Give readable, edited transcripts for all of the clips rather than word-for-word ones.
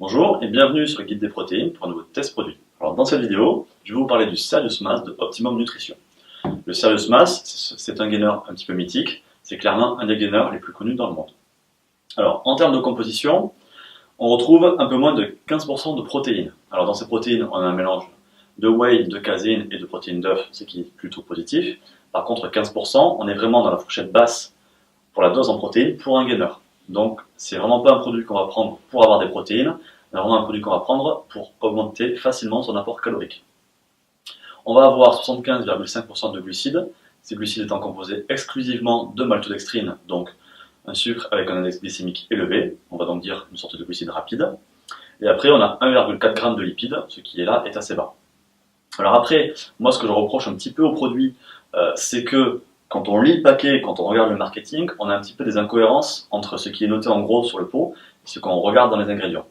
Bonjour et bienvenue sur le guide des protéines pour un nouveau test produit. Alors dans cette vidéo, je vais vous parler du Serious Mass de Optimum Nutrition. Le Serious Mass, c'est un gainer un petit peu mythique, c'est clairement un des gainers les plus connus dans le monde. Alors en termes de composition, on retrouve un peu moins de 15% de protéines. Alors dans ces protéines, on a un mélange de whey, de caséine et de protéines d'œuf, ce qui est plutôt positif. Par contre 15%, on est vraiment dans la fourchette basse pour la dose en protéines pour un gainer. Donc, c'est vraiment pas un produit qu'on va prendre pour avoir des protéines, mais vraiment un produit qu'on va prendre pour augmenter facilement son apport calorique. On va avoir 75,5% de glucides, ces glucides étant composés exclusivement de maltodextrine, donc un sucre avec un index glycémique élevé, on va donc dire une sorte de glucide rapide. Et après, on a 1,4 g de lipides, ce qui est là est assez bas. Alors après, moi ce que je reproche un petit peu au produit, c'est que quand on lit le paquet, quand on regarde le marketing, on a un petit peu des incohérences entre ce qui est noté en gros sur le pot et ce qu'on regarde dans les ingrédients.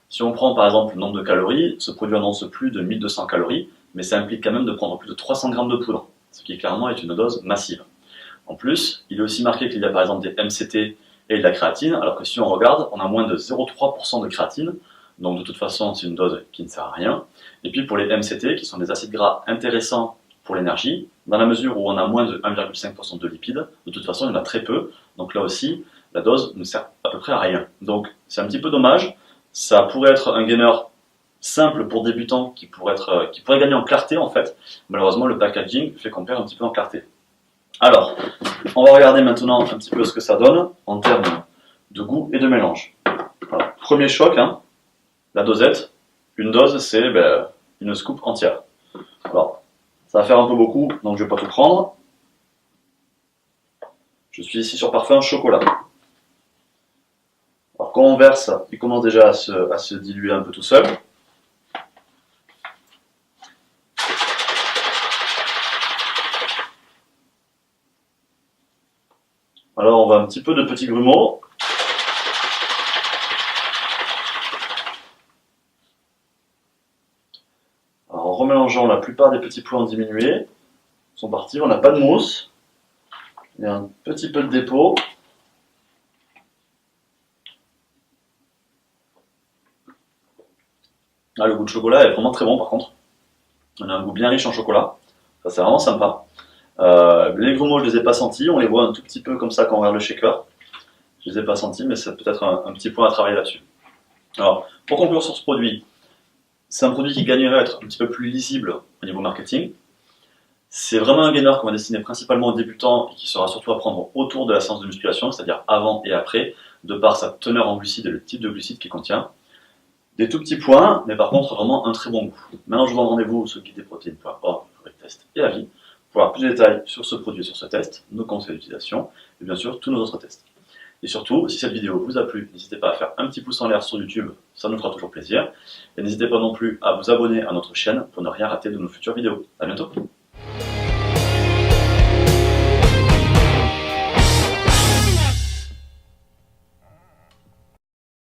Si on prend par exemple le nombre de calories, ce produit annonce plus de 1200 calories, mais ça implique quand même de prendre plus de 300 g de poudre, ce qui clairement est une dose massive. En plus, il est aussi marqué qu'il y a par exemple des MCT et de la créatine, alors que si on regarde, on a moins de 0,3% de créatine, donc de toute façon c'est une dose qui ne sert à rien. Et puis pour les MCT, qui sont des acides gras intéressants pour l'énergie, dans la mesure où on a moins de 1,5% de lipides, de toute façon il y en a très peu, donc là aussi la dose ne sert à peu près à rien. Donc c'est un petit peu dommage, ça pourrait être un gainer simple pour débutants qui pourrait gagner en clarté en fait, malheureusement le packaging fait qu'on perd un petit peu en clarté. Alors, on va regarder maintenant un petit peu ce que ça donne en termes de goût et de mélange. Alors, premier choc, la dosette, une dose c'est une scoop entière. Alors, ça va faire un peu beaucoup, donc je ne vais pas tout prendre. Je suis ici sur parfum chocolat. Alors quand on verse, il commence déjà à se diluer un peu tout seul. Alors on va un petit peu de petits grumeaux. Alors en remélangeant, la plupart des petits pois en diminué sont partis, on n'a pas de mousse. Il y a un petit peu de dépôt. Ah, le goût de chocolat est vraiment très bon par contre. On a un goût bien riche en chocolat. Ça c'est vraiment sympa. Les grumeaux je les ai pas sentis, on les voit un tout petit peu comme ça quand on regarde le shaker. Je les ai pas sentis, mais c'est peut-être un petit point à travailler là-dessus. Alors, pour conclure sur ce produit, c'est un produit qui gagnerait à être un petit peu plus lisible au niveau marketing. C'est vraiment un gainer qu'on va destiner principalement aux débutants et qui sera surtout à prendre autour de la séance de musculation, c'est-à-dire avant et après, de par sa teneur en glucides et le type de glucides qu'il contient. Des tout petits points, mais par contre vraiment un très bon goût. Maintenant je vous donne rendez-vous sur guideproteines.org pour les tests et avis, pour avoir plus de détails sur ce produit et sur ce test, nos conseils d'utilisation, et bien sûr tous nos autres tests. Et surtout, si cette vidéo vous a plu, n'hésitez pas à faire un petit pouce en l'air sur YouTube, ça nous fera toujours plaisir. Et n'hésitez pas non plus à vous abonner à notre chaîne pour ne rien rater de nos futures vidéos. A bientôt!